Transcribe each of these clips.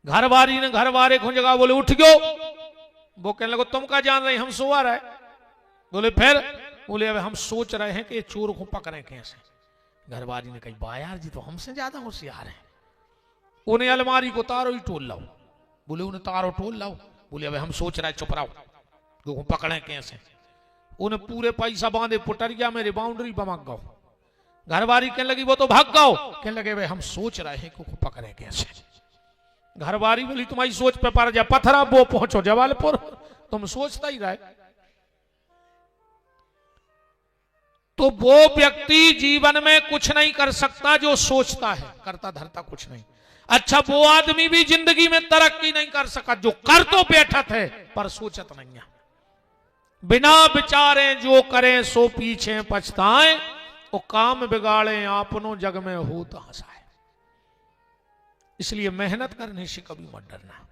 घर वारी ने घर वारे को जगह बोले उठ गयो। वो कहने लगे तुम क्या जान रहे, हम सोआ रहे। बोले फिर? बोले अब हम सोच रहे हैं कि ये चोर को पकड़े कैसे। घर वारी ने कही बा यार जी तो हमसे ज्यादा होशियार है, उन्हें अलमारी को तारो ही टोल लाओ। बोले उन्हें तारो टोल लाओ। बोले अब हम सोच रहे चुप रहो, को पकड़े कैसे। उन्हें पूरे पैसा बांधे पुटरिया मेरे बाउंड्री पर मग गो। घरवारी कहने लगी वो तो भाग गओ। कहने लगे भाई हम सोच रहे हैं को पकड़े कैसे। घरवारी बोली तुम्हारी सोच पे पड़ जा पत्थरा वो पहुंचो जवालपुर, तुम सोचता ही रहे। तो वो व्यक्ति जीवन में कुछ नहीं कर सकता जो सोचता है, करता धरता कुछ नहीं। अच्छा वो आदमी भी जिंदगी में तरक्की नहीं कर सका जो कर तो बैठत है पर सोचत नहीं है। बिना विचारे जो करें सो पीछे पछताएं, वो काम बिगाड़े आपनों जग में होता हंसाए। इसलिए मेहनत करने से कभी मत डरना।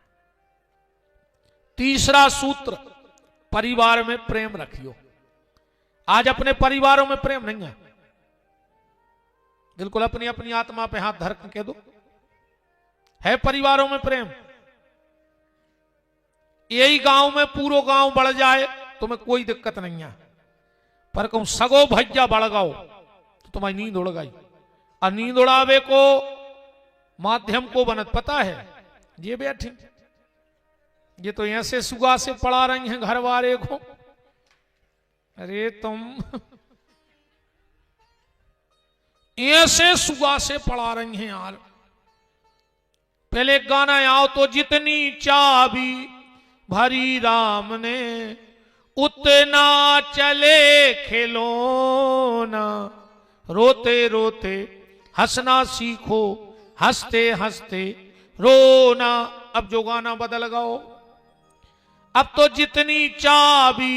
तीसरा सूत्र, परिवार में प्रेम रखियो। आज अपने परिवारों में प्रेम नहीं है। बिल्कुल अपनी अपनी आत्मा पे हाथ धर के कह दो है परिवारों में प्रेम। यही गांव में पूरा गांव बढ़ जाए तुम्हें कोई दिक्कत नहीं है, पर कहूं सगो भैया बढ़ गओ तो तुम्हारी नींद उड़ गई। और नींद उड़ावे को माध्यम को बनत पता है, ये बैठी ये तो ऐसे सुगा से पढ़ा रही हैं घर वाले को। अरे तुम ऐसे सुगा से पढ़ा रही हैं यार। पहले गाना आओ तो जितनी चाबी भरी राम ने उतना चले खिलौना, रोते रोते हंसना सीखो हंसते हंसते रोना। अब जो गाना बदल गओ, अब तो जितनी चाबी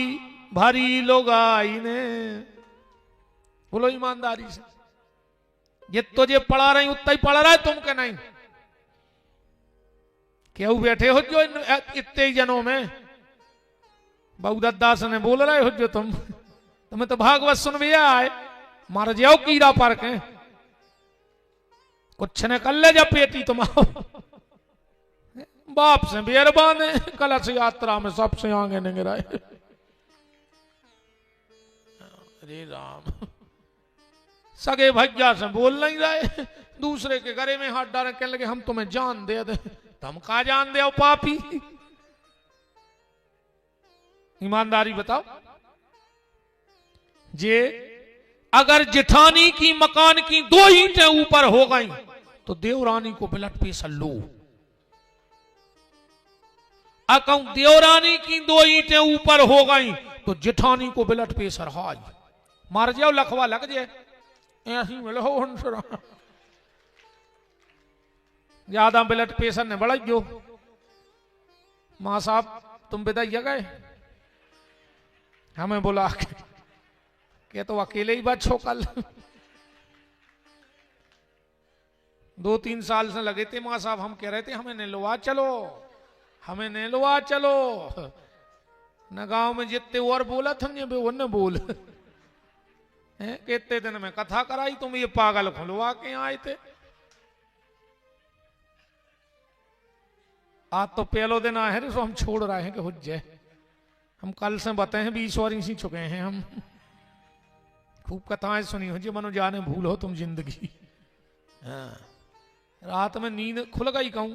भरी लोगाई ने। बोलो ईमानदारी से, ये तो जे पढ़ा रही उतना ही पढ़ रहा है, तुम के नहीं क्यों बैठे हो जो इतने ही जनों में। बहुदत्ता ने बोल रहे हो जो तुम्हें तो भागवत सुन भी आए, मार जाओ कीड़ा पर के कुछ न कर ले जब पेटी तुम आओ। बाप से बेरबान है, कलश यात्रा में सबसे आगे नहीं रहे। अरे राम, सगे भैया से बोल नहीं रहे, दूसरे के गले में हाथ डाले कहने लगे हम तुम्हें जान दे दे। तुम कहा जान दे पापी। ईमानदारी बताओ, जे अगर जिठानी की मकान की 2 ईंटें ऊपर हो गई तो देवरानी को बिलट पेश लो। अकाउंट देवरानी की 2 ईंटें ऊपर हो गई तो जिठानी को बिलट पेश हाय। मार जाओ लखवा लग जाए ऐसी मिलो। ज्यादा बिलट पेशर ने बड़ा जो मां साहब तुम बिदाइया गए, हमें बोला के तो अकेले ही बच्चों कल 2-3 साल से लगे थे मां साहब, हम कह रहे थे हमें नेलवा चलो, हमें नेलवा चलो। न गांव में जितने और बोला था ये वो न बोल कितने दिन में कथा कराई, तुम ये पागल खुलवा के आए थे। आज तो पहलो दिन आए हैं तो हम छोड़ रहे हैं कि हुज जाए। हम कल से बताए हैं 20 और इसी चुके हैं हम। खूब कथाएं सुनी हो जी, मनो जाने भूल हो तुम जिंदगी। हाँ। रात में नींद खुल गई कहूं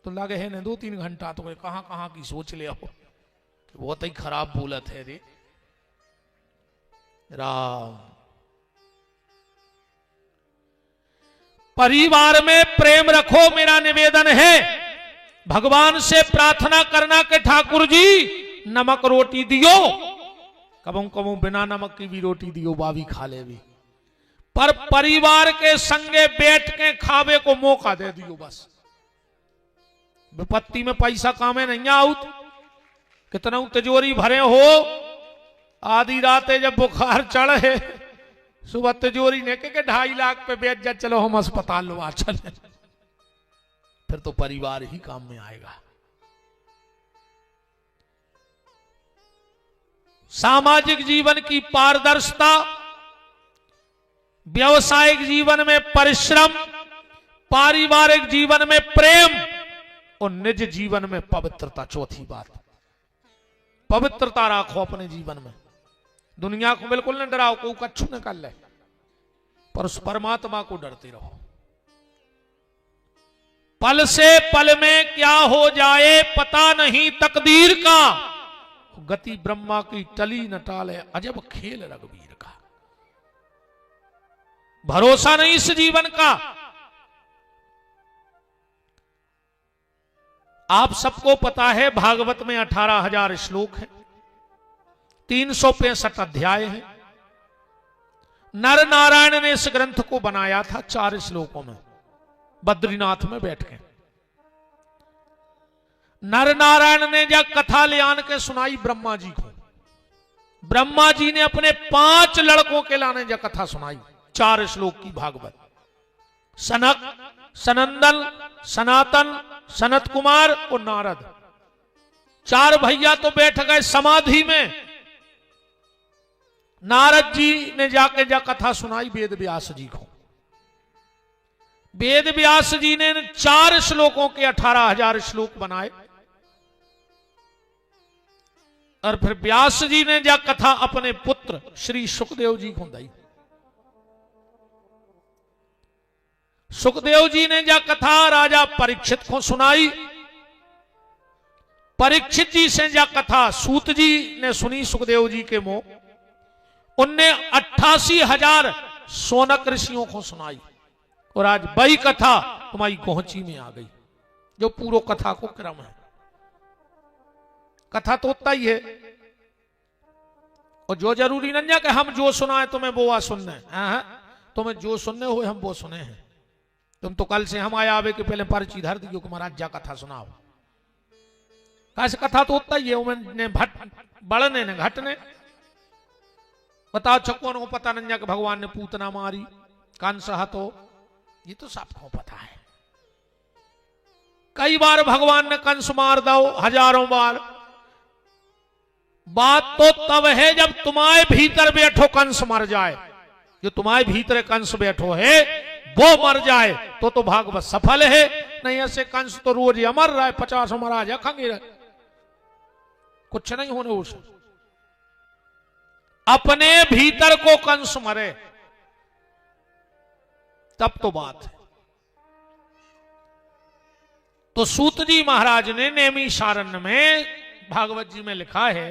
तो लगे है न 2-3 घंटा तो कहां कहां की सोच ले आओ, बहुत ही खराब बोलत है रे राम। परिवार में प्रेम रखो, मेरा निवेदन है। भगवान से प्रार्थना करना कि ठाकुर जी नमक रोटी दियो, कबों कबों बिना नमक की भी रोटी दियो, बावी खा ले भी, पर परिवार के संगे बैठ के खावे को मौका दे दियो बस। विपत्ति में पैसा कामे नहीं आउत, कितना तिजोरी भरे हो, आधी रातें जब बुखार चढ़े सुबह तिजोरी ने के 2.5 लाख पे बेच जा, चलो हम अस्पताल लवा चले, फिर तो परिवार ही काम में आएगा। सामाजिक जीवन की पारदर्शिता, व्यावसायिक जीवन में परिश्रम, पारिवारिक जीवन में प्रेम और निज जीवन में पवित्रता। चौथी बात, पवित्रता रखो अपने जीवन में। दुनिया को बिल्कुल न डराओ, को कछु न कर ले, पर उस परमात्मा को डरते रहो। पल से पल में क्या हो जाए पता नहीं तकदीर का, गति ब्रह्मा की टली न टाले अजब खेल रघुवीर का। भरोसा नहीं इस जीवन का। आप सबको पता है भागवत में 18,000 श्लोक हैं, 365 अध्याय हैं। नर नारायण ने इस ग्रंथ को बनाया था 4 श्लोकों में, बद्रीनाथ में बैठ के। नर नारायण ने जब कथा ले आन के सुनाई ब्रह्मा जी को, ब्रह्मा जी ने अपने 5 लड़कों के लाने जब कथा सुनाई, 4 श्लोक की भागवत। सनक, सनंदन, सनातन, सनत कुमार और नारद, 4 भैया तो बैठ गए समाधि में। नारद जी ने जाके जा कथा सुनाई वेद व्यास जी को। वेद व्यास जी ने 4 श्लोकों के 18,000 श्लोक बनाए, और फिर व्यास जी ने जा कथा अपने पुत्र श्री सुखदेव जी को दी। सुखदेव जी ने जा कथा राजा परीक्षित को सुनाई। परीक्षित जी से जा कथा सूत जी ने सुनी सुखदेव जी के मुंह। उनने 88,000 सोनक ऋषियों को सुनाई, और आज वही कथा तुम्हारी गोहची में आ गई, जो पूरो कथा को क्रम है। कथा तो उतना ही है, और जो जरूरी नहीं है कि हम जो सुना है तुम्हें वो आ सुनना है। तुम्हें जो सुनने हुए हम वो सुने हैं। तुम तो कल से हम आया आवे के पहले पर्ची धर दी कि महाराज जा कथा सुनाओ। कैसे कथा तो उतना ही है, उन्हें भट बढ़ने ने घटने। बताओ छक्कों को पता नहीं कि भगवान ने पूतना मारी, कंस हतो, ये तो सबको पता है। कई बार भगवान ने कंस मार दो, हजारों बार। बात तो तब है जब तुम्हारे भीतर बैठो कंस मर जाए। जो तुम्हारे भीतर कंस बैठो है वो मर जाए तो भागवत सफल है। नहीं ऐसे कंस तो रोज ही मर रहा है, 50 मरा जा खंगे रहे, कुछ नहीं होने उसे। अपने भीतर को कंस मरे तब तो बात है। तो सूत जी महाराज ने नेमी सारण्य में भागवत जी में लिखा है,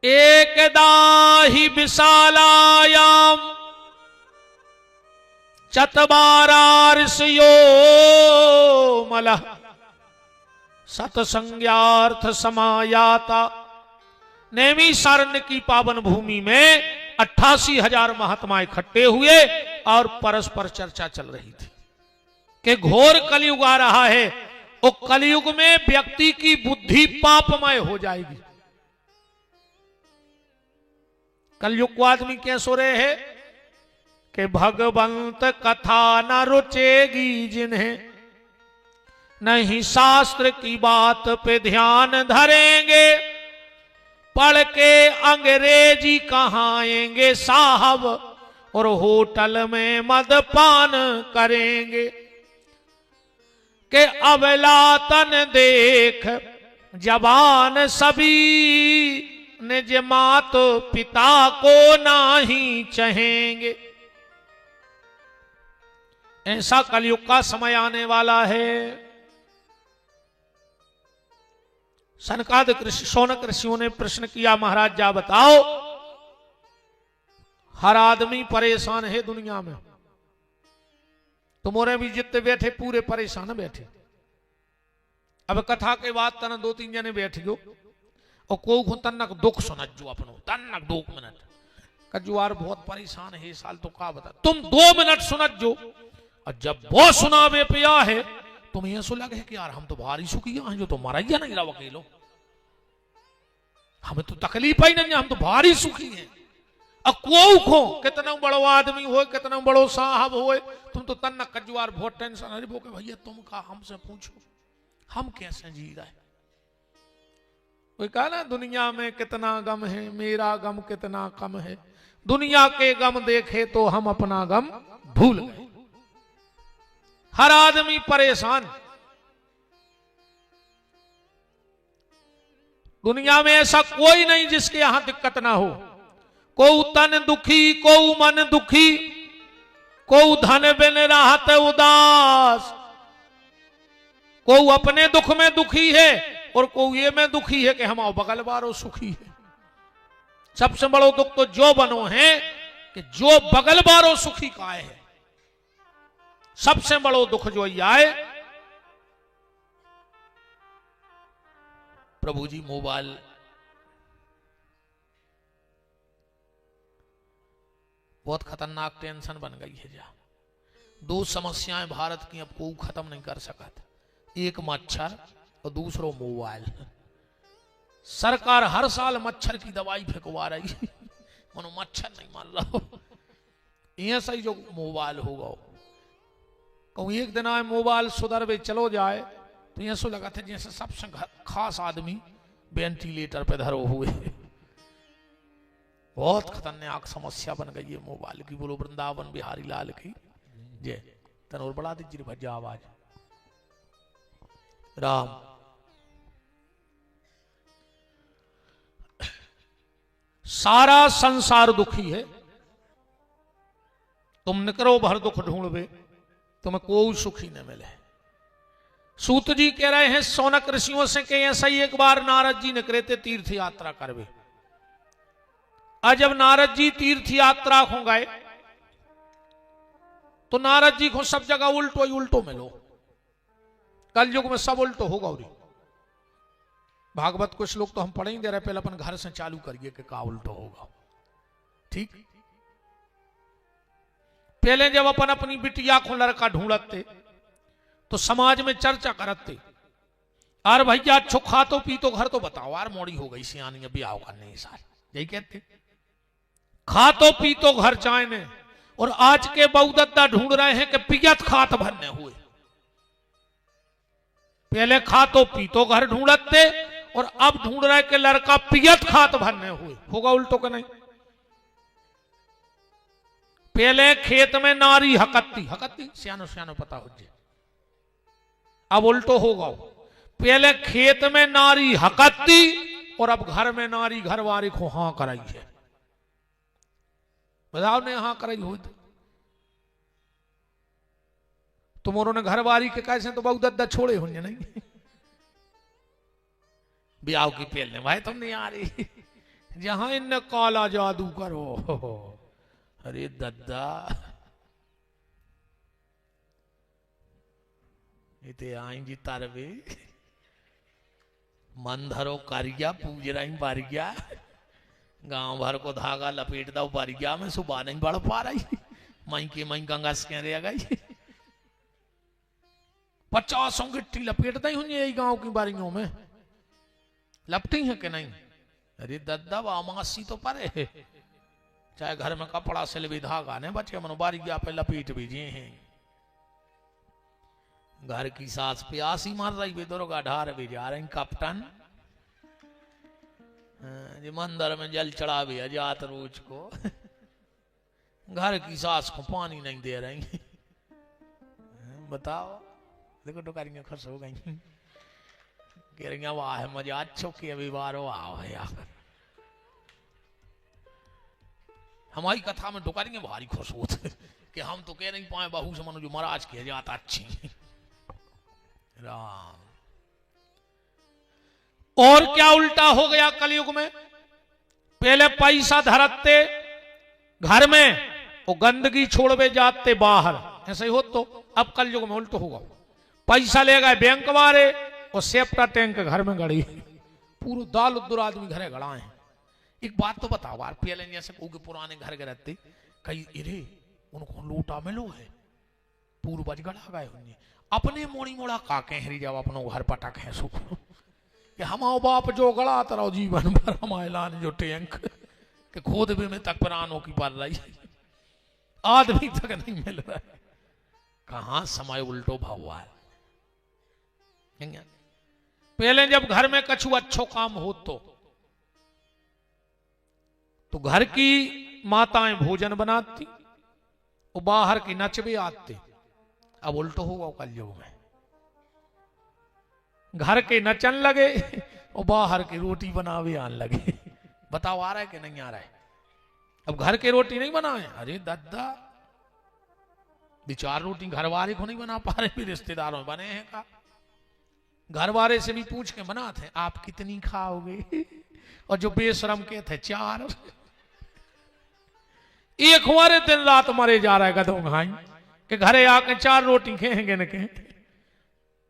एकदा ही विशालायाम चतवारार्षयो मलः सतसंज्ञार्थ समायाता। नेमी सारण्य की पावन भूमि में 88,000 महात्मा इकट्ठे हुए और परस्पर चर्चा चल रही थी कि घोर कलयुग आ रहा है। और कलयुग में व्यक्ति की बुद्धि पापमय हो जाएगी। कलयुग को आदमी क्या सो रहे हैं कि भगवंत कथा न रुचेगी जिन्हें, नहीं शास्त्र की बात पे ध्यान धरेंगे, पढ़ के अंग्रेजी कहाएंगे साहब, और होटल में मदपान करेंगे। के अवलातन देख जवान सभी, निज मात पिता को नहीं चाहेंगे। ऐसा कलयुग का समय आने वाला है। सनकादिक ऋषि, शौनक ऋषियों ने प्रश्न किया, महाराज जा बताओ, हर आदमी परेशान है दुनिया में। तुम्हारे भी जितने बैठे पूरे परेशान बैठे। अब कथा के बाद तना 2-3 जने बैठ गयो और को तन्नक दुख सुनत जो अपनो, तन्नक 2 मिनट कजुआर बहुत परेशान है साल, तो का बता तुम 2 मिनट सुनत जो। और जब वो सुनावे पिया है तुम्हें ऐसा लगे कि यार हम तो भारी सुखी हैं, जो तो मरा ही नहीं रहा अकेलो, हमें तो तकलीफ ही नहीं, हम तो भारी सुखी हैं। को कितना बड़ो आदमी हो, कितना बड़ो साहब हो, तुम तो तन्ना कजुआर बहुत टेंशन। अरे वो के भैया तुम का हमसे पूछो, हम कैसे जी रहे। कोई कहा ना दुनिया में कितना गम है, मेरा गम कितना कम है। दुनिया के गम देखे तो हम अपना गम भूल गए। हर आदमी परेशान। दुनिया में ऐसा कोई नहीं जिसके यहां दिक्कत ना हो। को तन दुखी, को मन दुखी, को धन बिन राहत उदास, को अपने दुख में दुखी है और को ये में दुखी है कि हम बगल वालों सुखी है। सबसे बड़ो दुख तो जो बनो है कि जो बगल वालों सुखी का है। सबसे बड़ो दुख जो ये आए, प्रभु जी मोबाइल बहुत खतरनाक टेंशन बन गई है। जा दो समस्याएं भारत की अब कोई खत्म नहीं कर सका। एक मच्छर और दूसरो मोबाइल। सरकार हर साल मच्छर की दवाई फेंकवा रही है, मनो मच्छर नहीं मान रहा। ये सही जो मोबाइल होगा, कहूँ एक दिन आए मोबाइल सुधर भी चलो जाए तो ये सो लगा था जैसे सबसे खास आदमी वेंटिलेटर पे धरो हुए। बहुत खतरनाक समस्या बन गई है मोबाइल की। बोलो वृंदावन बिहारी लाल की जय। तनोर बढ़ा दीजिए भज्जा आवाज। राम सारा संसार दुखी है। तुम निकरो भर दुख ढूंढवे, तुम्हें कोई सुखी न मिले। सूत जी कह रहे हैं सौनक ऋषियों से कि ऐसा ही एक बार नारद जी निकले थे तीर्थ यात्रा करवे। और जब नारद जी तीर्थ यात्रा हो गए तो नारद जी को सब जगह उल्टो ही उल्टो मिलो। कल युग में सब उल्टो होगा। और भागवत कुछ लोग तो हम पढ़े ही दे रहे, पहले अपन घर से चालू करिए कि का उल्टो होगा। ठीक, पहले जब अपन अपनी बिटिया को लड़का ढूंढते तो समाज में चर्चा करते, अरे भैया अच्छो खा तो पी तो घर तो बताओ, यार मोड़ी हो गई सियानी अभी आओ करने साल, यही कहते। खा तो पी तो घर चाहने। और आज के बहुदत्ता ढूंढ रहे हैं कि पियत खात भरने हुए। पहले खा तो पी तो घर ढूंढते और अब ढूंढ रहे कि लड़का पियत खात भरने हुए। होगा उल्टो का नहीं। पहले खेत में नारी हकत्ती, हकत्ती सियानो सियानो पता हो जाए। अब उल्टो होगा, पहले खेत में नारी हकत्ती और अब घर में नारी घरवारी को हाँ कराई है। बताओ ने हाँ कराई हो तुमोरों ने घरवारी के कैसे तो बहुत दद्दा छोड़े होंगे नहीं। ब्याह की पहले भाई तुम नहीं आ रही, जहां इन काला जादू करो। अरे दद्दा इते आई जी तारवे मन धरो कारिया पूज रही बारिया, गांव भर को धागा लपेट दो बारिया में, सुबह नहीं बढ़ पा रही। मई के मई गंगा से रह गई। 50 गिट्टी लपेट दी हुई यही गांव की बारियों में, लपटी है कि नहीं। अरे दद्दा वामासी तो परे है, चाहे घर में कपड़ा सिल भी धागा ने बचे मनो बारिया पे लपेट भी जे हैं। घर की सास प्यासी मार रही भी दुर्गा ढार भी जा रही कप्तान। मंदिर में जल चढ़ा भी जात रोज को, घर की सास को पानी नहीं दे रही। बताओ देखो टोकरियां खुश हो गई, कह रही वाह मजा अच्छो के अभी बारो आओ यार। हमारी कथा में टोकरियां भारी खुश होते कि हम तो कह नहीं पाए बहू से मनो जो महाराज किया जाता अच्छी। राम और क्या उल्टा हो गया कलयुग में। पहले पैसा धरते घर में, वो गंदगी छोड़वे जाते बाहर, ऐसे ही हो। तो अब कलयुग में उल्टा होगा, पैसा ले गए बैंक वाले और सेप्टा टैंक घर में गड़ी, पूरा दाल उद्दुर आदमी घरे गड़ा है। एक बात तो बताओ यार, पहले जैसे कोई पुराने घर के रहते कई इरे उनको लूटा मिलो है, पूर्वज गड़ा गए होंगे। अपने मोड़ी मोड़ा का कहरी जब अपनो घर पटक है सुख कि हमाओ बाप जो गड़ा तरह जीवन भर हमारे लान जो टैंक के खोद भी में तक प्राणों की पड़ रही, आदमी तक नहीं मिल रहा है। कहां समय उल्टो भगवान। पहले जब घर में कछु अच्छो काम हो तो घर की माताएं भोजन बनाती, वो बाहर की नच भी आते, अब उल्टो होगा कलयुग में, घर के नचन लगे और बाहर की रोटी बनावे आने लगे। बताओ आ रहा है कि नहीं आ रहा है? अब घर के रोटी नहीं बनाए, अरे दादा विचार रोटी घर वाले को नहीं बना पा रहे, भी रिश्तेदारों में बने हैं का। घर वाले से भी पूछ के बनाते हैं आप कितनी खाओगे, और जो बेशरम के थे 4, एक हमारे दिन रात मरे जा रहा है गधों भाई कि घरे आके 4 रोटी खेंगे न के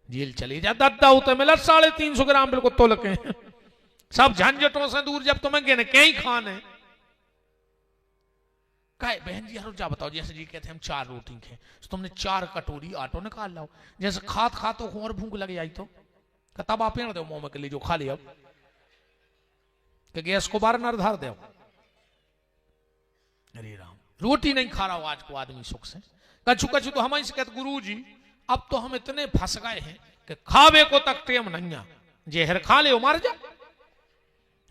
जेल चली जा। दादा उतर मिला 350 ग्राम बिल्कुल तोल के, सब झंझटों से दूर, जब तुम्हें गिन के ही खाने। कहे बहन जी हर जा बताओ, जैसे जी कहते हम 4 रोटी खे तो तुमने 4 कटोरी आटो निकाल लाओ, जैसे खात खातो और भूख लग जाई तो तब आप पेड़ दो मुंह में के लिए जो खा लिया कि गैस को बार नर धार दो। अरे राम, रोटी नहीं खा रहा हो आज को आदमी सुख से। कछु कछु तो हमारी से कहते गुरु जी अब तो हम इतने फंस गए हैं कि खावे को तक टेम नहीं, जहर खा ले मर जा,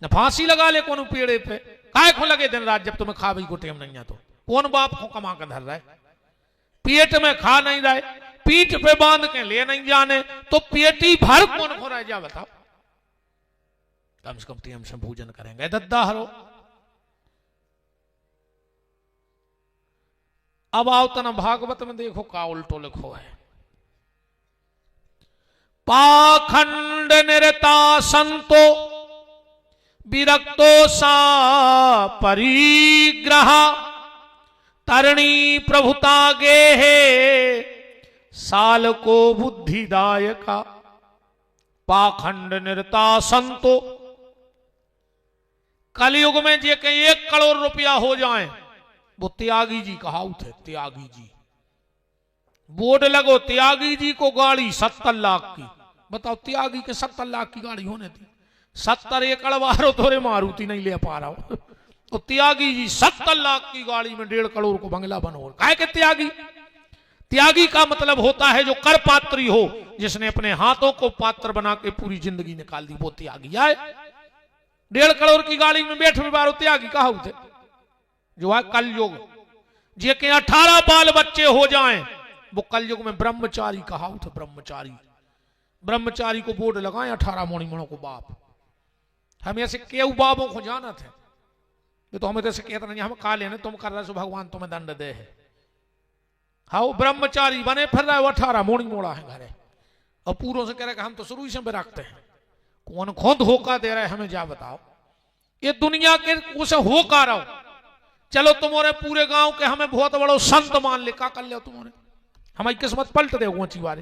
न फांसी लगा ले कौन पेड़े पे, काय को लगे दिन रात जब तुम्हें खावे को टेम नहीं तो कौन बाप को कमा कर धर रहा है। पेट में खा नहीं रहे, पीठ पे बांध के ले नहीं जाने, तो पेटी भर कौन खो रहा है जा बताओ। कम से कम टेम से भोजन करेंगे दद्दा हरो। अब आओ तना भागवत में देखो का उल्टो लिखो है। पाखंड निरता संतो विरक्तो सा परिग्रह तरणी प्रभुता गे है साल को बुद्धिदायका। पाखंड निरता संतो, कलयुग में जे के 1 करोड़ रुपया हो जाए वो त्यागी जी कहावत है। त्यागी जी बोर्ड लगो, त्यागी जी को गाड़ी 70 लाख की। बताओ त्यागी के 70 लाख की गाड़ी होने थी, 70 एकड़ वारो थोड़े मारुति नहीं ले पा रहा हो, तो त्यागी जी 70 लाख की गाड़ी में 1.5 करोड़ को बंगला बनो। काहे के त्यागी? त्यागी का मतलब होता है जो कर पात्री हो, जिसने अपने हाथों को पात्र बना के पूरी जिंदगी निकाल दी, वो त्यागी आए। 1.5 करोड़ की गाड़ी में बैठ भी बारो त्यागी कहावत है। जो है कलयुग, जे के 18 बाल बच्चे हो जाएं वो कलयुग में ब्रह्मचारी कहावत है। ब्रह्मचारी, ब्रह्मचारी को बोर्ड लगाए 18 मोणी मणों को बाप। हम ऐसे केव बाबों को जाना थे, ये तो हमें तो कहते नहीं हम का लेने, तुम कर रहे हो भगवान तुम्हें दंड दे है। हाँ वो ब्रह्मचारी बने फिर रहा है, वो 18 मोणी मोड़ा है घरे, और पूरों से कह रहे हम तो शुरू से रखते हैं। कौन खुद होका दे रहा है हमें जा बताओ। ये दुनिया के उसे होका रहो, चलो तुम्हारे पूरे गांव के हमें बहुत बड़ो संत मान ले, का कर ले तुम्हारे, हमारी किस्मत पलट दे गोची वाले।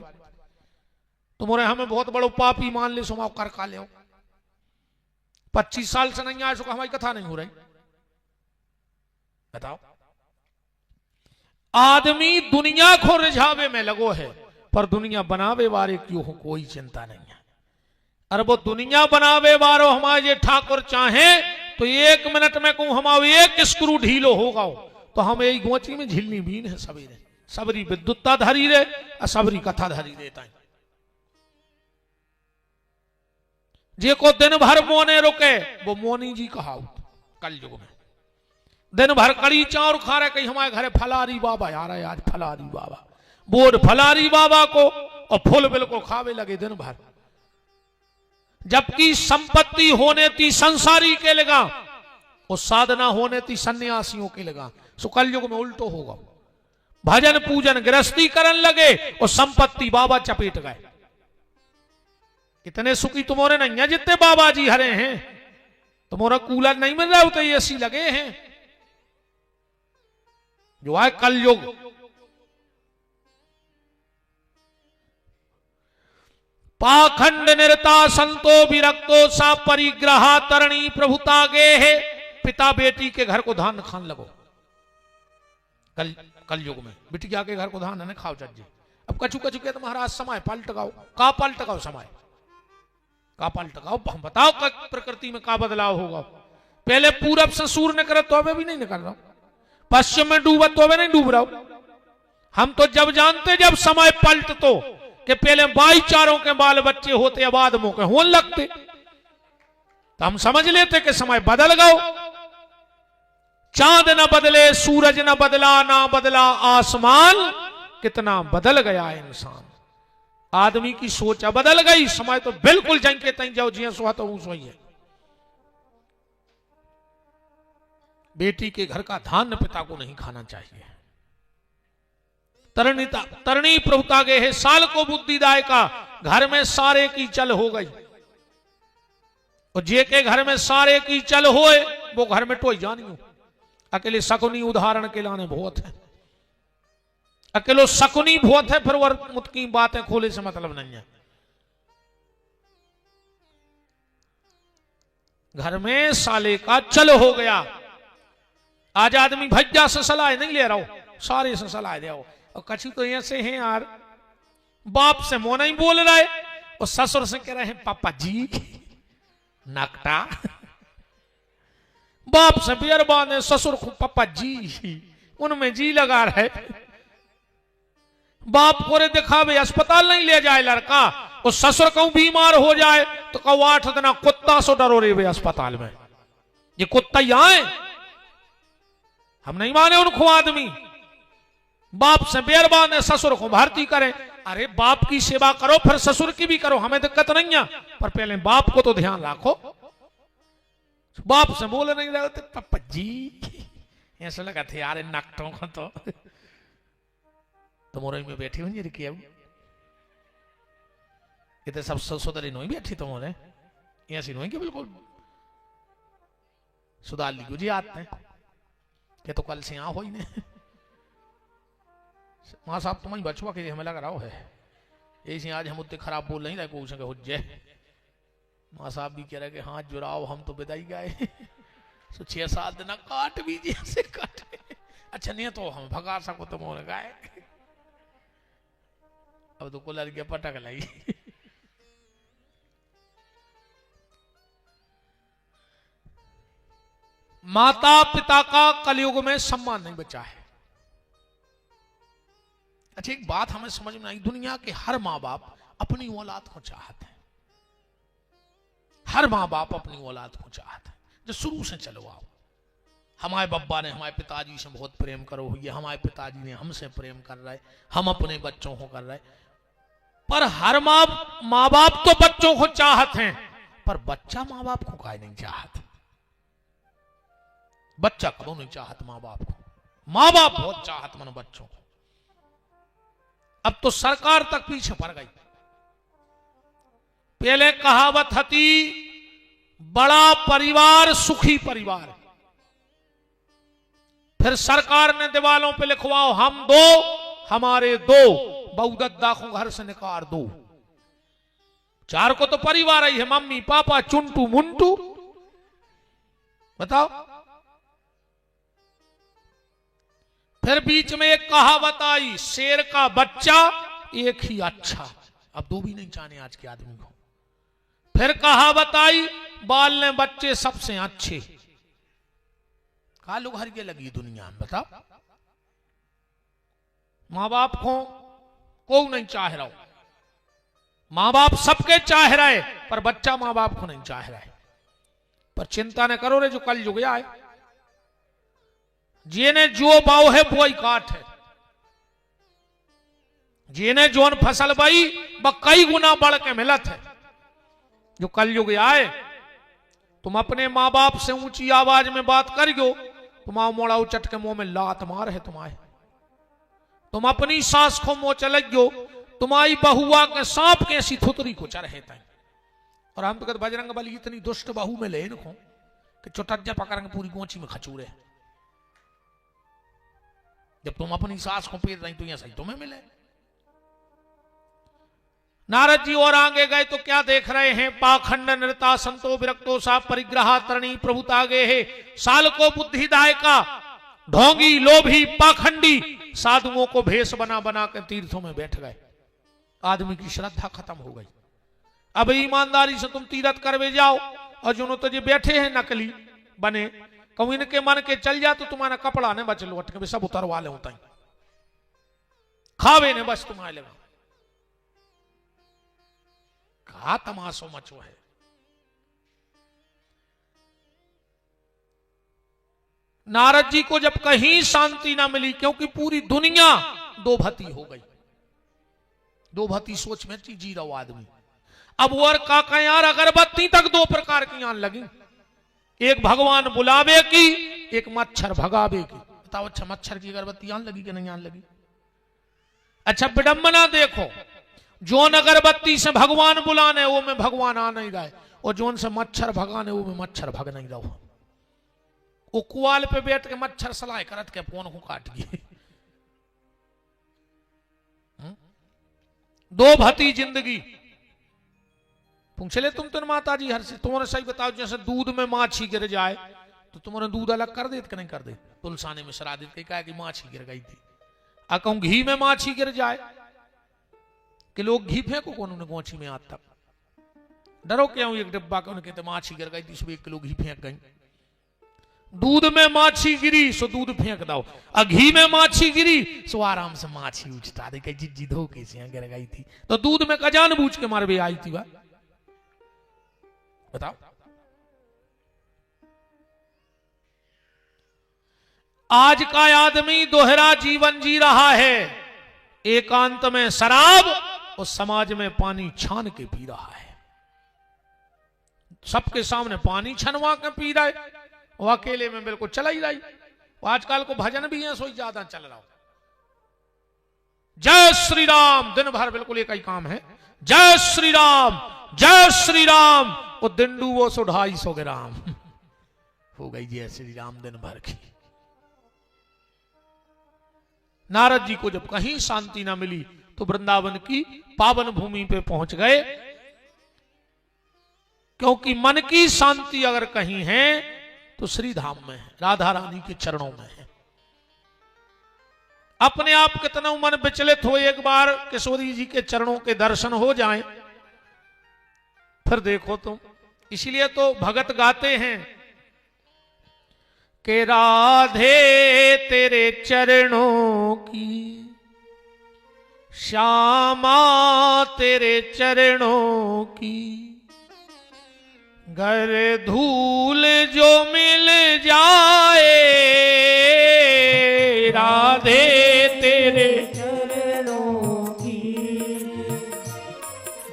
तुम्हारे हमें बहुत बड़ो पापी मान ले, सुमाओ कर का ले। 25 साल से नहीं आए, हमारी कथा नहीं हो रही। बताओ आदमी दुनिया को रिझावे में लगो है, पर दुनिया बनावे वाले क्यों हो कोई चिंता नहीं है। अरे वो दुनिया बनावे वालो हमारे ठाकुर चाहे तो 1 मिनट में कहूं हमारे 1 स्क्रू ढीलो होगा तो हम यही गोची में झिलनी बीन है सवेरे। सबरी विद्युत्ता धरी रे, सबरी कथा धरी देता है। जे को दिन भर मोने रुके वो मोनी जी कहावत कलयुग में। दिन भर कड़ी चाउर खा रहे, कहीं हमारे घरे फलारी बाबा आ रहा है, आज फलारी बाबा, बोर्ड फलारी बाबा को, और फुल बिल्कुल खावे लगे दिन भर। जबकि संपत्ति होने थी संसारी के लगा, और साधना होने थी सन्यासियों के लगा। सो कलयुग में उल्टो होगा, भजन पूजन गृहस्थी करन लगे और संपत्ति बाबा चपेट गए। इतने सुखी तुम्हारे नहीं है जितने बाबा जी हरे हैं। तुम्हारा कूलर नहीं मिल रहा हो तो एसी लगे हैं। जो है कलयुग, पाखंड निरता संतो विरक्तो सा परिग्रह तरणी प्रभुता गे है। पिता बेटी के घर को धान खान लगो कलयुग में। बिटिया के घर को धान है खाओ चज्जे। अब कछु कछु कहते महाराज समय पलट गाओ, का पलट गाओ समय, का पलट गाओ। हम बताओ प्रकृति में का बदलाव होगा। पहले पूरब से सूर्य निकल तो अभी भी नहीं निकल रहा, पश्चिम में डूबा तो अभी नहीं डूब रहा। हम तो जब जानते जब समय पलट तो कि पहले भाईचारों के बाल बच्चे होते अब आदमों के होने लगते, तो हम समझ लेते कि समय बदल गओ। चांद न बदले सूरज न बदला, ना बदला आसमान, कितना बदल गया है इंसान। आदमी की सोच बदल गई, समय तो बिल्कुल जंग के तई जाओ जिया सुहा तो सोई है। बेटी के घर का धान्य पिता को नहीं खाना चाहिए। तरणी प्रभुता गे है साल को बुद्धिदाय का, घर में सारे की चल हो गई। और जे के घर में सारे की चल होए वो घर में टोई जानी हो। अकेले शकुनी उदाहरण के लाने बहुत है, अकेलो शकुनी बहुत है, फिर वो मुत की बातें खोले से मतलब नहीं है। घर में साले का चल हो गया। आज आदमी भज्जा से सलाह नहीं ले रहा हो, सारे से सलाह दे। और कछु तो ऐसे हैं यार, बाप से मोह नहीं बोल रहा है और ससुर से कह रहे हैं पापा जी नकटा। बाप से बियरबान है, ससुर को पापा जी, उनमें जी लगा रहे। बाप को रे दिखावे अस्पताल नहीं ले जाए लड़का, और ससुर कहूं बीमार हो जाए तो कहू 8 दिन कुत्ता सो डरो रे वे अस्पताल में, ये कुत्ता यहां है। हम नहीं माने उनको आदमी। बाप से बेरबान है, ससुर को भर्ती करें। अरे बाप की सेवा करो फिर ससुर की भी करो, हमें दिक्कत नहीं है, पर पहले बाप को तो ध्यान रखो। बाप से बोले नहीं रहे थे पापा जी, ऐसा लगा थे यार नकटों को तो मोरे में बैठी हुई रखी अब ये तो सब सुधरी नहीं बैठी तो मोरे ऐसी नहीं कि बिल्कुल सुधार ली गुजी आते हैं कि तो कल से यहाँ हो ही नहीं। माँ साहब तुम्हें बचवा के हमें लग रहा है ऐसे आज हम उतने खराब बोल नहीं रहे को उसके हुज्जे। माँ साहब भी कह रहे कि हाँ जुड़ाओ हम तो बिदाई गए तो 6-7 दिन काट भी जैसे काटे। अच्छा नहीं तो हम भगा सको तो मोने गाय अब तो कुलर के पटक लाई। माता पिता का कलयुग में सम्मान नहीं बचा है। अच्छा एक बात हमें समझ में आई, दुनिया के हर माँ बाप अपनी औलाद को चाहते हैं, हर माँ बाप अपनी औलाद को चाहते हैं। जो शुरू से चलो आओ, हमारे बब्बा ने हमारे पिताजी से बहुत प्रेम करो हुई, हमारे पिताजी ने हमसे प्रेम कर रहे, हम अपने बच्चों को कर रहे। पर हर माँ बाप तो बच्चों को चाहते हैं, पर बच्चा माँ बाप को काहे नहीं चाहता। बच्चा कदों नहीं चाहत माँ बाप को, माँ बाप बहुत चाहत मन बच्चों को। अब तो सरकार तक पीछे पड़ गई। पहले कहावत थी बड़ा परिवार सुखी परिवार, फिर सरकार ने दीवालों पे लिखवाओ हम 2 हमारे 2 बहुदद्दा को घर से निकाल दो। 4 को तो परिवार ही है, मम्मी पापा चुंटू मुंटू। बताओ। फिर बीच में एक कहावत आई शेर का बच्चा एक ही अच्छा। अब 2 भी नहीं चाहने आज के आदमी को। फिर कहावत आई बाल ने बच्चे सबसे अच्छे। कालू घर के लगी दुनिया में। बताओ। माँ बाप को नहीं चाह रहा, माँ बाप सबके चाह रहे, पर बच्चा माँ बाप को नहीं चाह रहा है। पर चिंता न करो रे, जो कल युग आए जिन्हें जो बाव है वो ही काट है। जिन्हें जोन फसल बई वह कई गुना बढ़ के मिलत है। जो कलयुग आए तुम अपने माँ बाप से ऊंची आवाज में बात करियो, तुम्हारा मोड़ा उचट के मुंह में लात मार है तुम्हारे। तुम अपनी सास को मुंह चलो, तुम्हारी बहुआ के सांप के ऐसी थुतरी को चढ़े तय। और हम तो कहते बजरंग बली इतनी दुष्ट बहू में ले इनको कि चुटज्जा पकड़ेंगे पूरी गोची में खचूरे। जब तुम अपनी सास को पेट रही तो यह सही तुम्हें मिले। नारद जी और आगे गए तो क्या देख रहे हैं, पाखंड नृता संतो विरक्तो सा परिग्रह तरणी प्रभुतागे है। साल को बुद्धिदाय का ढोंगी लोभी पाखंडी साधुओं को भेष बना बना के तीर्थों में बैठ गए। आदमी की श्रद्धा खत्म हो गई। अब ईमानदारी से तुम तीर्थ करवे जाओ और जो तो बैठे हैं नकली बने, कहूं इनके मन के चल जा तो तुम्हारा कपड़ा ने बच लौट के सब उतरवा ले होता ही खावे ने बस तुम्हारे लगा। कहा तमाशो मचो है। नारद जी को जब कहीं शांति ना मिली, क्योंकि पूरी दुनिया दो भती हो गई, दो भती सोच में जी रहो आदमी। अब वो और काका यार अगरबत्ती तक दो प्रकार की आन लगी, एक भगवान बुलावे की, एक मच्छर भगावे की। बताओ अच्छा मच्छर की अगरबत्ती आन लगी कि नहीं आन लगी? अच्छा विडंबना देखो, जोन अगरबत्ती से भगवान बुलाने वो में भगवान आ नहीं रहा, और जोन से मच्छर भगाने वो में मच्छर भग नहीं रहा। वो कुआल पे बैठ के मच्छर सलाह करत के फोन को काट दिए। दो भती जिंदगी पूछले तुम तो माता जी हर से तुम्हारे सही बताओ, जैसे दूध में माछी गिर जाए तो तुम्हारे दूध अलग कर देते कि नहीं कर दे? तुलसाने में सरा देते कहा कि माछी गिर गई थी। आ कहूं घी में माछी गिर जाए कि लोग घी फेंको कौन उन्हें गोची में आज तक? डरो क्यों? एक डिब्बा के उन्हें कहते माछी गिर गई थी, इसमें 1 किलो घी फेंक गई। दूध में माछी गिरी सो दूध फेंक दो, और घी में माछी गिरी सो आराम से माछी उछता दे, जिद्दी धोखे से गिर गई थी। तो दूध में कजान बूझ के मार भी आई थी। वह बताओ, आज का आदमी दोहरा जीवन जी रहा है, एकांत में शराब और समाज में पानी छान के पी रहा है। सबके सामने पानी छनवा के पी रहा है, वो अकेले में बिल्कुल चला ही रही। आजकल को भजन भी है, सोई ज्यादा चल रहा हो। जय श्री राम दिन भर बिल्कुल एक ही काम है, जय श्री राम जय श्री राम। और दिंडू वो 250 ग्राम हो गई जय श्री राम दिन भर की। नारद जी को जब कहीं शांति ना मिली तो वृंदावन की पावन भूमि पे पहुंच गए, क्योंकि मन की शांति अगर कहीं है तो श्री धाम में है, राधा रानी के चरणों में है। अपने आप कितना मन विचलित हो, एक बार किशोरी जी के चरणों के दर्शन हो जाएं, फिर देखो तुम। इसलिए तो भगत गाते हैं कि राधे तेरे चरणों की, श्यामा तेरे चरणों की, घर धूल जो मिल जाए, राधे तेरे चरणों की,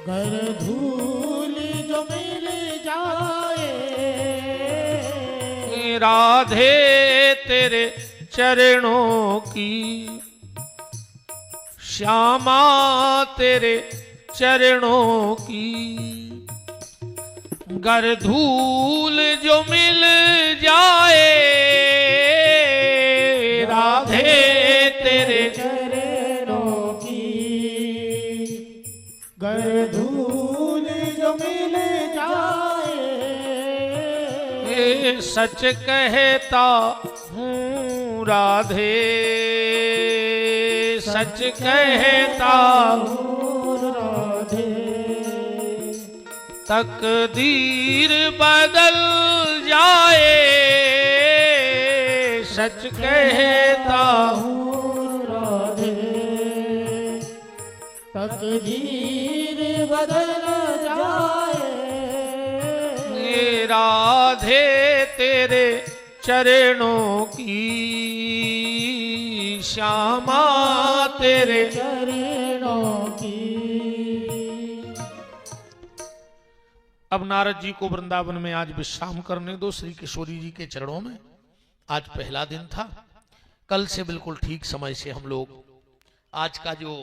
घर धूल जो मिल जाए, राधे तेरे चरणों की, श्यामा तेरे चरणों की, गर धूल जो मिल जाए, राधे तेरे चरणों की, गर धूल जो मिल जाए। सच कहता हूँ राधे, सच कहता हूँ राधे, तकदीर बदल जाए, सच कहता हूँ राधे, तकदीर बदल जाए। राधे तेरे चरणों की, श्यामा तेरे चरणों की। अब नारद जी को वृंदावन में आज विश्राम करने दो, श्री किशोरी जी के चरणों में। आज पहला दिन था, कल से बिल्कुल ठीक समय से हम लोग, आज का जो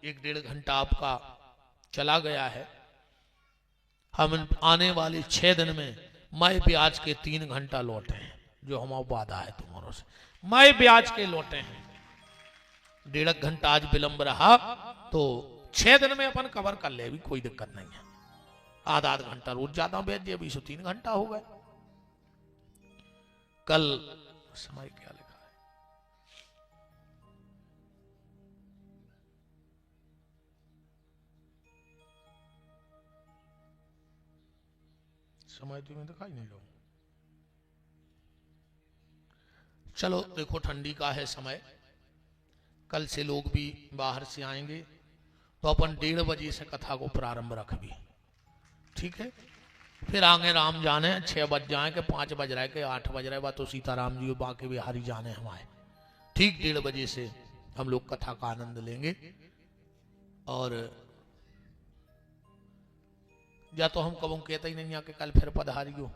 1-1.5 घंटा आपका चला गया है, हम आने वाले 6 दिन में मई ब्याज के 3 घंटा लौटे हैं, जो हमारा वादा है तुम्हारों से। मई ब्याज के लौटे हैं, 1.5 घंटा आज विलंब रहा तो 6 दिन में अपन कवर कर ले, भी कोई दिक्कत नहीं है। आधा घंटा रोज ज्यादा बैठ जाए, 3 घंटा हो गए। कल समय क्या लिखा है? समय तुम्हें दिखाई नहीं रहा। चलो देखो, ठंडी का है समय, कल से लोग भी बाहर से आएंगे, तो अपन 1:30 बजे से कथा को प्रारंभ रख भी, ठीक है। फिर आगे राम जाने 6 बज जाए के 5 बज रहे के 8 बज रहे, बात तो सीताराम जी बाकी बिहारी जाने हमारे, ठीक 1:30 बजे से हम लोग कथा का आनंद लेंगे। और या तो हम कबों कहते ही नहीं आके कल फिर पधारियो,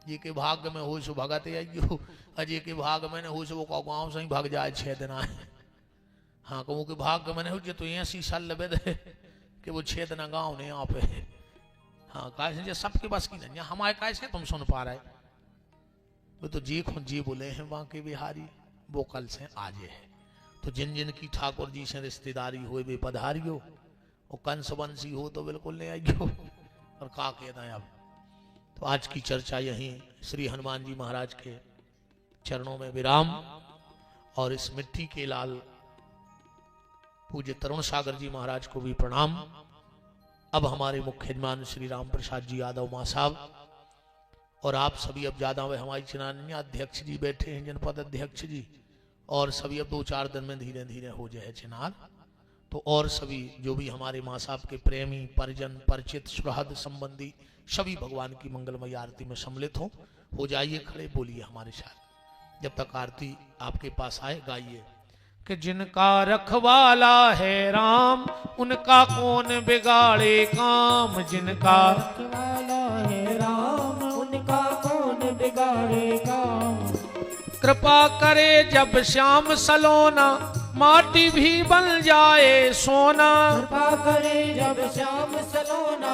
ये के भाग में हो सो भगत आइयो, अजय के भाग में हो सो वो गाँव से ही भाग जाए 6 दिन आए। हाँ कबों के भाग में हो जे तो 80 साल लबे दे कि वो 6 दिन गाँव ने यहाँ पे। हाँ कैसे सबके बस की नहीं, हमारे कैसे तुम सुन पा रहे, वो तो जी खुद जी बोले हैं बांके बिहारी, वो कल से आजे है। तो जिन जिन की ठाकुर जी से रिश्तेदारी हो वे पधारियो, और कंस वंशी हो तो बिल्कुल ले आइयो। और का कहना है अब, तो आज की चर्चा यहीं श्री हनुमान जी महाराज के चरणों में विराम। और इस मिट्टी के लाल पूज्य तरुण सागर जी महाराज को भी प्रणाम। अब हमारे मुख्य यजमान श्री राम प्रसाद जी यादव मां साहब और आप सभी, अब ज्यादा वे हमारी चनान्या अध्यक्ष जी बैठे हैं, जनपद अध्यक्ष जी, और सभी अब 2-4 दिन में धीरे धीरे हो जाए चिनार। तो और सभी जो भी हमारे मां साहब के प्रेमी परिजन परिचित सुहृद संबंधी सभी भगवान की मंगलमय आरती में सम्मिलित हो जाइए खड़े, बोलिए हमारे साथ। जब तक आरती आपके पास आए गाइए कि जिनका रखवाला है राम उनका कौन बिगाड़े काम, जिनका रखवाला है राम उनका कौन बिगाड़े काम। कृपा करे जब श्याम सलोना माटी भी बन जाए सोना। कृपा करे जब श्याम सलोना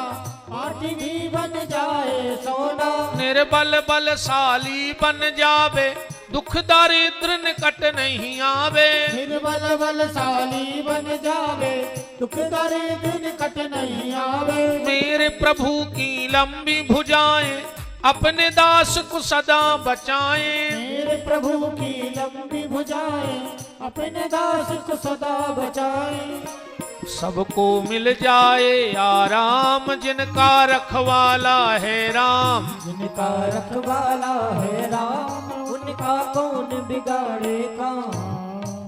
माटी भी बन जाए सोना। निर्बल बलशाली बन जावे दुख दारिद्र निकट नहीं आवे। निर्बल बलशाली बन जावे दुख दारिद्र निकट नहीं आवे। मेरे प्रभु की लंबी भुजाएं अपने दास को सदा बचाएं। मेरे प्रभु की लंबी भुजाएं अपने दास को सदा बचाएं। सबको मिल जाए आराम जिनका रखवाला है राम। जिनका रखवाला है राम उनका कौन बिगाड़े काम।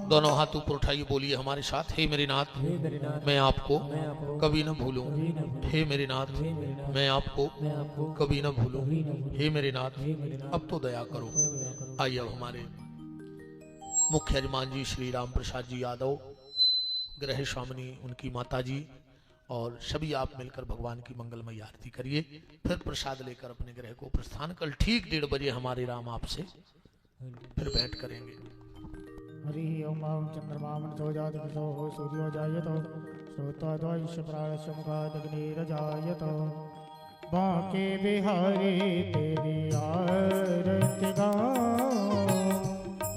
दोनों हाथ ऊपर उठाइए, बोलिए हमारे साथ, हे मेरे नाथ मैं आपको कभी न भूलूं। हे मेरे नाथ मैं आपको कभी न भूलूं। हे मेरे नाथ अब तो दया करो। आइए अब हमारे मुख्य यजमान जी श्री राम प्रसाद जी यादव, गृह स्वामिनी उनकी माता जी और सभी आप मिलकर भगवान की मंगलमय आरती करिए। फिर प्रसाद लेकर अपने गृह को प्रस्थान। कल ठीक 1:30 बजे हमारे राम आपसे फिर भेंट करेंगे। हरि ओम चंद्रमा मनसो जातो हो सूर्यो जायतो श्रोताद्वैश्य प्राणस्य मुखादग्निरजायतो। बांके बिहारी तेरी आरती गाऊं।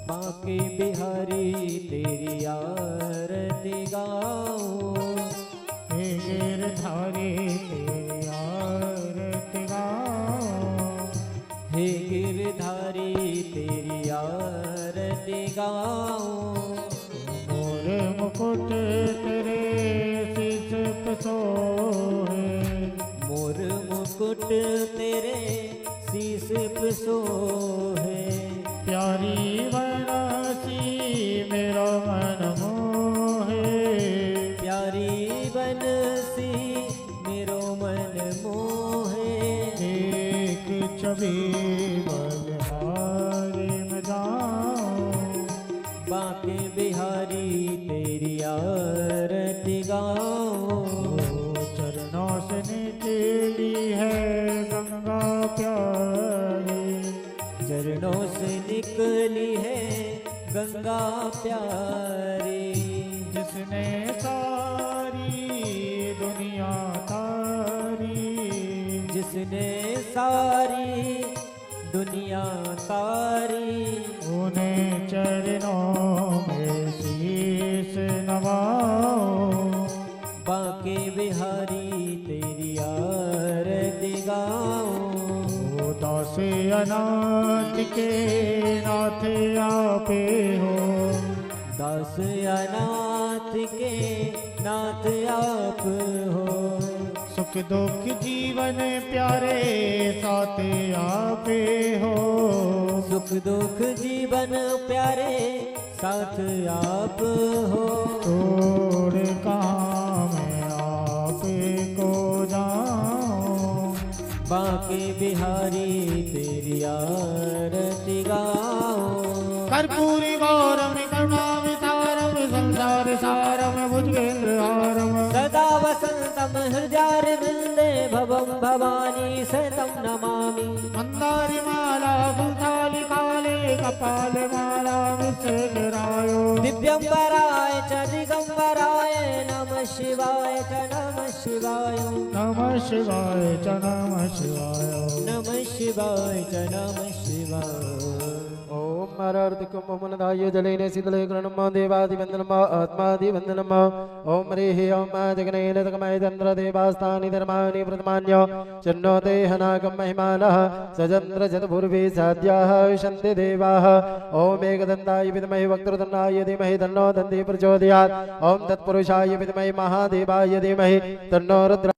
बांके बिहारी तेरी आरती गाऊं। हे गिरधारी तेरी आरती गाऊं। हे गिरधारी तेरी आरती गाऊं। मोर मुकुट तेरे शीश पे सोहे। मोर मुकुट तेरे शीश पे सोहे। प्यारी बनसी मेरा मन मोहे। प्यारी बनसी मेरो मन मोहे। एक छवि बलिहारी में जाऊं। बांके बिहारी तेरी आरती गाऊं। चरणों से निकली है गंगा प्यारी। चरणों से निकली है गंगा प्यारी। जिसने सारी दुनिया तारी। जिसने सारी दुनिया तारी। उन्हें चरणों में शीश नवाओ। बांके बिहारी तेरी आरती गाऊं। दास अनाथ के नाथ आपे हो। दास अनाथ के नाथ आप हो। सुख दुख जीवन प्यारे साथ आपे हो। सुख दुख जीवन प्यारे साथ आप हो। छोड़ कहाँ मैं आपे को जाऊं। बांके बिहारी तेरी आरती गाऊं। कर्पूरी गौरम करुणा विसारम सारम भुजगेन्द्रहारम सदा वसन्तं हृदयारविन्दे भवं भवानी सतं नमामि मन्दारिमाला कुण्ठालिकाले कपालमाला विशेखरायो दिव्यम्बराय च दिगम्बराय नमः शिवाय च नमः शिवाय नमः शिवाय च नमः शिवाय नमः शिवाय च नमः शिवाय ओम मरार्तिकम मनदाय जलेन शीतले ग्रणम देवादि वंदनम आत्मादि वंदनम ओम रेहि ओम जगनेन तकमय चंद्र देवास्तानि धर्माणि प्रथमान्य चन्नो देहनागम महिमानः सचंद्र जतभुर्वे साध्याः विशन्ति देवाः ओम एकदन्ताय विद्महे वक्त्रतुण्डाय धीमहि तन्नो दन्ति प्रचोदयात् ओम तत्पुरुषाय विद्महे महादेवाय धीमहि तन्नो रुद्र